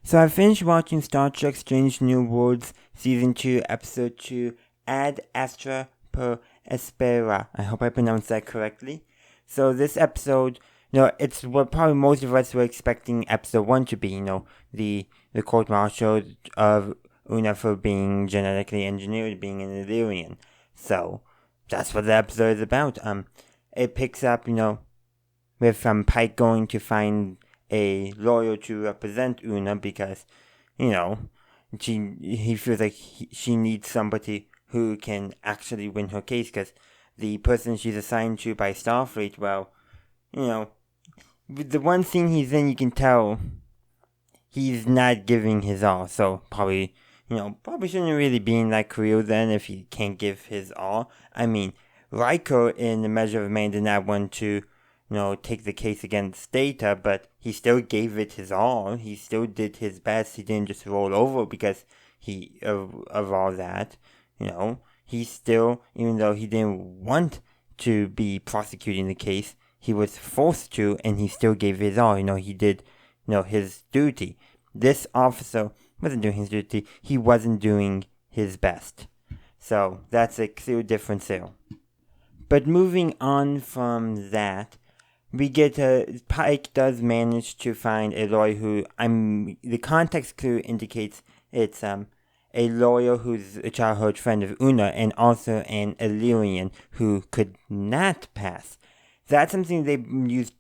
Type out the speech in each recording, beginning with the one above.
So I finished watching Star Trek Strange New Worlds Season 2, Episode 2, Ad Astra per Aspera. I hope I pronounced that correctly. So this episode, it's what probably most of us were expecting Episode 1 to be, the court-martial of Una for being genetically engineered, being an Illyrian. So that's what the episode is about. It picks up, with Pike going to find a lawyer to represent Una because, he feels like she needs somebody who can actually win her case because the person she's assigned to by Starfleet, with the one scene he's in, you can tell he's not giving his all. So probably shouldn't really be in that career then if he can't give his all. I mean, Riker in The Measure of a Man did not want to take the case against Data, but he still gave it his all. He still did his best. He didn't just roll over because of all that. He still, even though he didn't want to be prosecuting the case, he was forced to, and he still gave his all. He did, his duty. This officer wasn't doing his duty. He wasn't doing his best. So that's a clear difference there. But moving on from that, we get Pike does manage to find a lawyer who the context clue indicates it's a lawyer who's a childhood friend of Una and also an Illyrian who could not pass. That's something they've used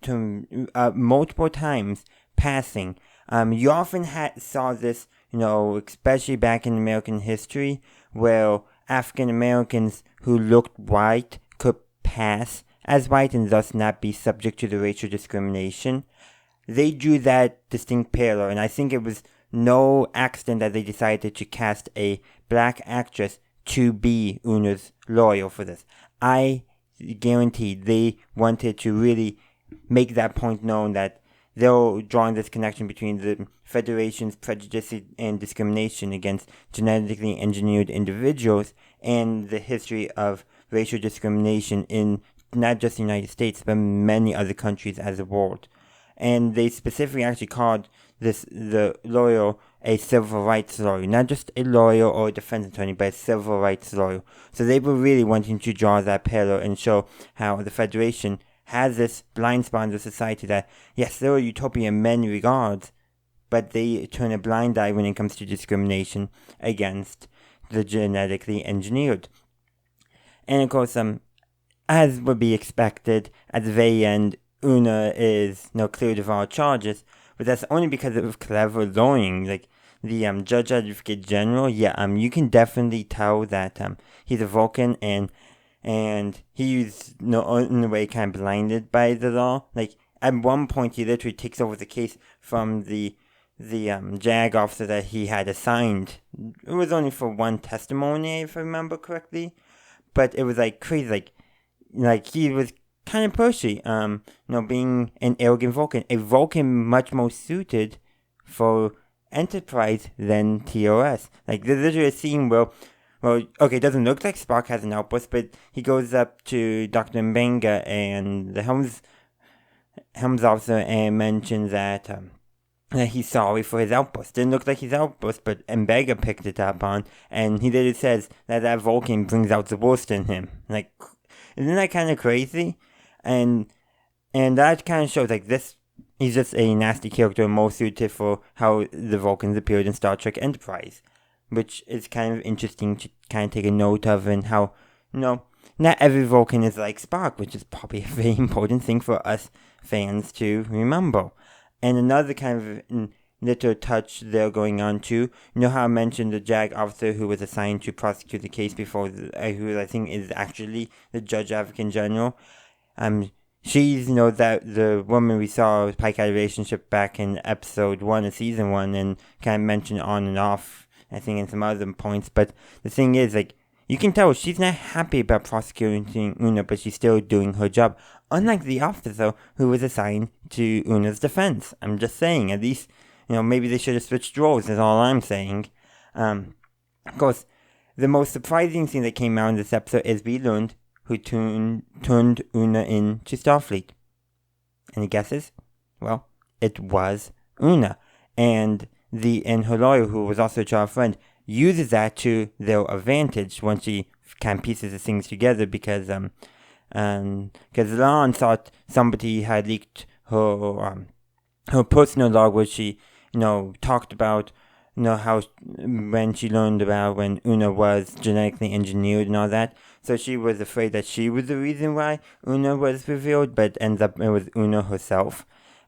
multiple times, passing. You often saw this, especially back in American history, where African Americans who looked white could pass as white and thus not be subject to the racial discrimination. They drew that distinct parallel, and I think it was no accident that they decided to cast a black actress to be Una's lawyer for this. I guarantee they wanted to really make that point known that they're drawing this connection between the Federation's prejudice and discrimination against genetically engineered individuals and the history of racial discrimination in not just the United States, but many other countries as a world. And they specifically actually called the lawyer a civil rights lawyer, not just a lawyer or a defense attorney, but a civil rights lawyer. So they were really wanting to draw that parallel and show how the Federation has this blind spot in the society that, yes, they're a utopia in many regards, but they turn a blind eye when it comes to discrimination against the genetically engineered. And of course, as would be expected, at the very end, Una is cleared of all charges, but that's only because of clever lawyering. Like the Judge Advocate General, you can definitely tell that he's a Vulcan and he's in a way kind of blinded by the law. Like at one point, he literally takes over the case from the JAG officer that he had assigned. It was only for one testimony, if I remember correctly, but it was like crazy, like he was kind of pushy, being an arrogant Vulcan. A Vulcan much more suited for Enterprise than TOS. Like, there's literally a scene where, it doesn't look like Spock has an outburst, but he goes up to Dr. Mbenga and the Helms officer and mentions that he's sorry for his outburst. Didn't look like his outburst, but Mbenga picked it up on, and he literally says that Vulcan brings out the worst in him. Like, isn't that kind of crazy? And that kind of shows, like, this, he's just a nasty character more suited for how the Vulcans appeared in Star Trek Enterprise, which is kind of interesting to kind of take a note of, and how, not every Vulcan is like Spock, which is probably a very important thing for us fans to remember. And another kind of little touch there going on too, how I mentioned the JAG officer who was assigned to prosecute the case before, who I think is actually the Judge Advocate General. She's, that the woman we saw with Pike had a relationship back in episode 1 of season 1 and kind of mentioned on and off, I think, in some other points. But the thing is, like, you can tell she's not happy about prosecuting Una, but she's still doing her job. Unlike the officer who was assigned to Una's defense. I'm just saying, at least, maybe they should have switched roles, is all I'm saying. Of course, the most surprising thing that came out in this episode is we learned who turned Una into Starfleet. Any guesses? Well, it was Una. And and her lawyer, who was also a child friend, uses that to their advantage once she kind of pieces the things together because Lon thought somebody had leaked her personal log where she talked about how when she learned about when Una was genetically engineered and all that. So she was afraid that she was the reason why Una was revealed, but ends up it was Una herself.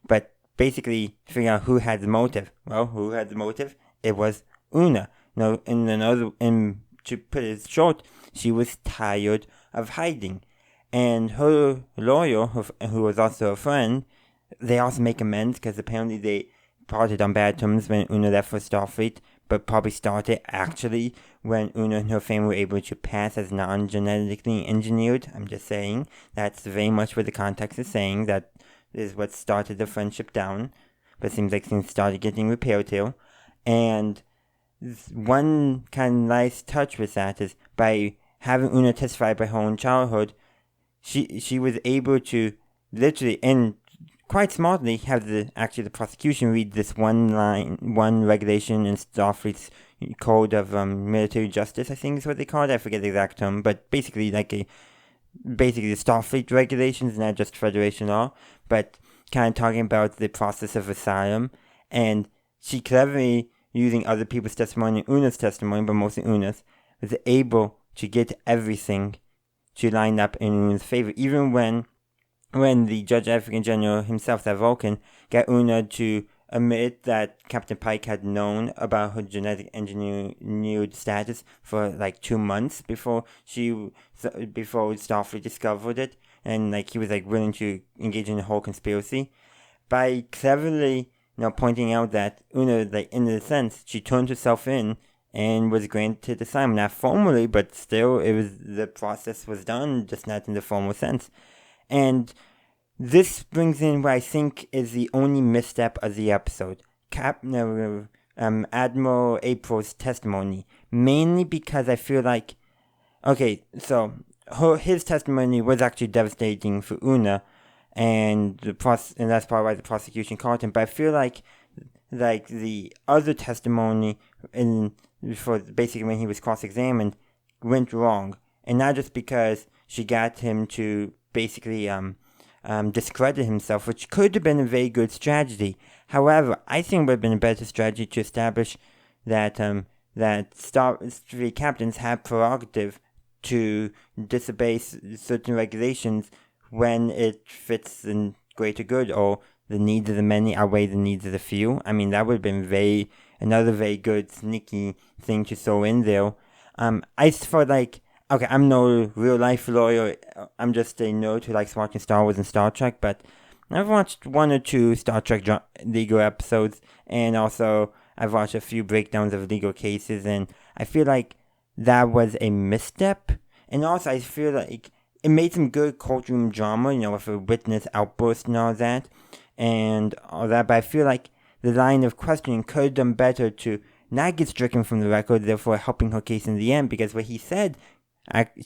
But basically, figuring out who had the motive. Well, who had the motive? It was Una. And to put it short, she was tired of hiding. And her lawyer, who was also a friend, they also make amends because apparently they parted on bad terms when Una left for Starfleet, but probably started actually when Una and her family were able to pass as non-genetically engineered. I'm just saying, that's very much what the context is saying, that is what started the friendship down, but it seems like things started getting repaired here. And one kind of nice touch with that is by having Una testify by her own childhood, she was able to literally, and quite smartly, have the prosecution read this one regulation in Starfleet's Code of Military Justice, I think is what they call it. I forget the exact term, but basically the Starfleet regulations, not just Federation law, but kind of talking about the process of asylum. And she cleverly, using other people's testimony, Una's testimony, but mostly Una's, was able to get everything to line up in Una's favor, even when the Judge Advocate General himself, that Vulcan, got Una to admit that Captain Pike had known about her genetic engineered status for like 2 months before Starfleet discovered it, and he was willing to engage in the whole conspiracy. By cleverly pointing out that Una, in a sense, she turned herself in and was granted asylum, not formally, but still the process was done, just not in the formal sense. And this brings in what I think is the only misstep of the episode. Admiral April's testimony. Mainly because I feel like, his testimony was actually devastating for Una, and that's probably why the prosecution caught him. But I feel like the other testimony for basically when he was cross-examined went wrong, and not just because she got him to basically discredit himself, which could have been a very good strategy. However, I think it would have been a better strategy to establish that Starfleet captains have prerogative to disobey certain regulations when it fits the greater good, or the needs of the many outweigh the needs of the few. I mean, that would have been another very good sneaky thing to throw in there. I felt like, okay, I'm no real-life lawyer. I'm just a nerd who likes watching Star Wars and Star Trek, but I've watched 1 or 2 Star Trek legal episodes, and also I've watched a few breakdowns of legal cases, and I feel like that was a misstep. And also, I feel like it made some good courtroom drama, with a witness outburst and all that, but I feel like the line of questioning could have done better to not get stricken from the record, therefore helping her case in the end, because what he said,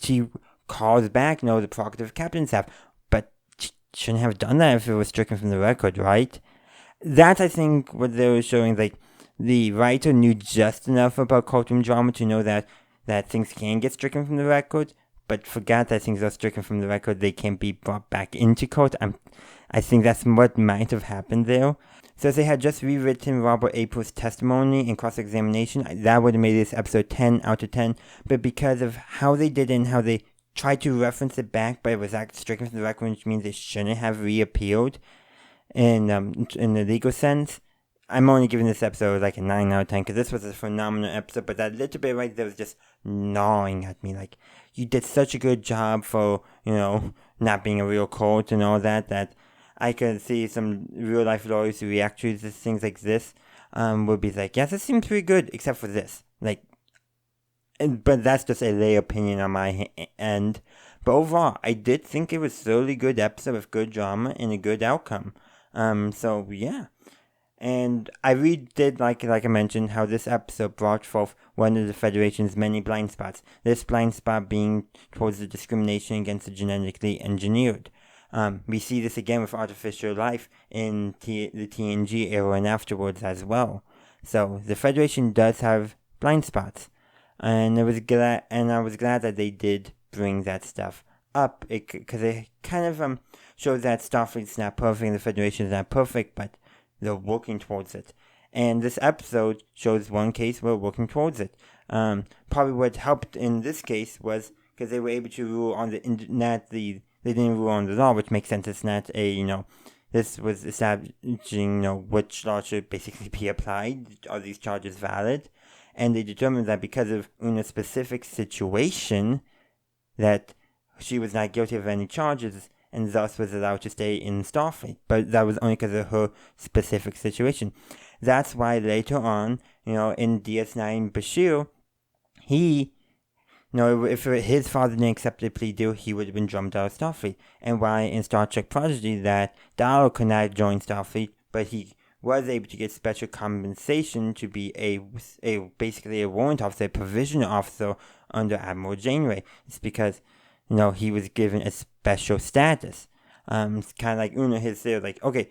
she calls back, the prerogative of captains have, but she shouldn't have done that if it was stricken from the record, right? That's, I think, what they were showing, the writer knew just enough about courtroom drama to know that things can get stricken from the record, but forgot that things are stricken from the record, they can't be brought back into court. I think that's what might have happened there. So if they had just rewritten Robert April's testimony and cross-examination, that would have made this episode 10 out of 10. But because of how they did it and how they tried to reference it back, but it was actually stricken from the record, which means it shouldn't have reappeared in the legal sense, I'm only giving this episode a 9 out of 10, because this was a phenomenal episode, but that little bit right there was just gnawing at me. You did such a good job for, not being a real court and all that I could see some real-life lawyers who react to things like this would be like, yes, this seems pretty good, except for this. But that's just a lay opinion on my end. But overall, I did think it was a really good episode with good drama and a good outcome. So, yeah. And I really did like I mentioned, how this episode brought forth one of the Federation's many blind spots. This blind spot being towards the discrimination against the genetically engineered. We see this again with artificial life in the TNG era and afterwards as well. So the Federation does have blind spots, and I was glad that they did bring that stuff up, because it kind of shows that Starfleet's not perfect and the Federation is not perfect, but they're working towards it. And this episode shows one case where working towards it. Probably what helped in this case was because they were able to rule on they didn't rule on the law, which makes sense. It's not this was establishing, which law should basically be applied. Are these charges valid? And they determined that because of Una's specific situation, that she was not guilty of any charges and thus was allowed to stay in Starfleet. But that was only because of her specific situation. That's why later on, in DS9 Bashir, he, if his father didn't accept the plea deal, he would have been drummed out of Starfleet. And why in Star Trek Prodigy that Darrow could not join Starfleet, but he was able to get special compensation to be basically a warrant officer, a provisional officer under Admiral Janeway. It's because, he was given a special status. It's kind of like Una his there, like, okay,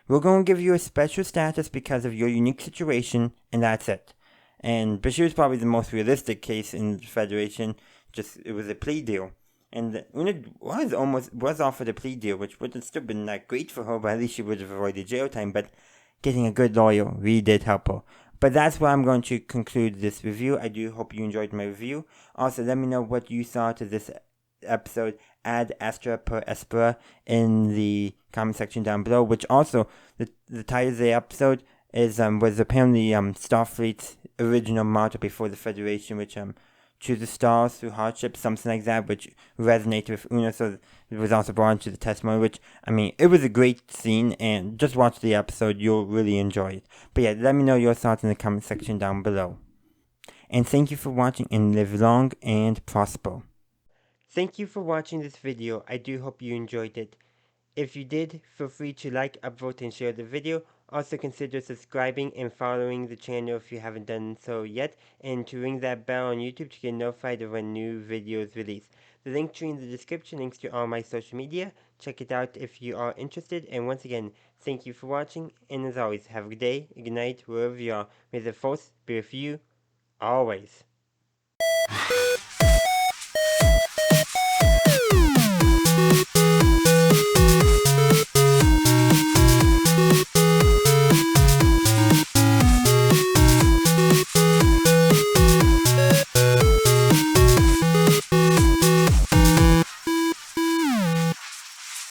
we're going to give you a special status because of your unique situation, and that's it. And Bashir is probably the most realistic case in the Federation. It was a plea deal. And Una was offered a plea deal, which would have still been not great for her, but at least she would have avoided jail time. But getting a good lawyer really did help her. But that's where I'm going to conclude this review. I do hope you enjoyed my review. Also, let me know what you thought of this episode. Add Astra per Aspera in the comment section down below. Which also, the title of the episode was apparently Starfleet's original motto before the Federation, which choose the stars through hardship, something like that, which resonated with Una, so it was also brought into the testimony, which, it was a great scene, and just watch the episode, you'll really enjoy it. But yeah, let me know your thoughts in the comment section down below. And thank you for watching, and live long and prosper. Thank you for watching this video. I do hope you enjoyed it. If you did, feel free to like, upvote, and share the video. Also consider subscribing and following the channel if you haven't done so yet, and to ring that bell on YouTube to get notified of when new videos release. The link tree in the description links to all my social media. Check it out if you are interested, and once again, thank you for watching, and as always, have a good day, a good night, wherever you are. May the Force be with you, always.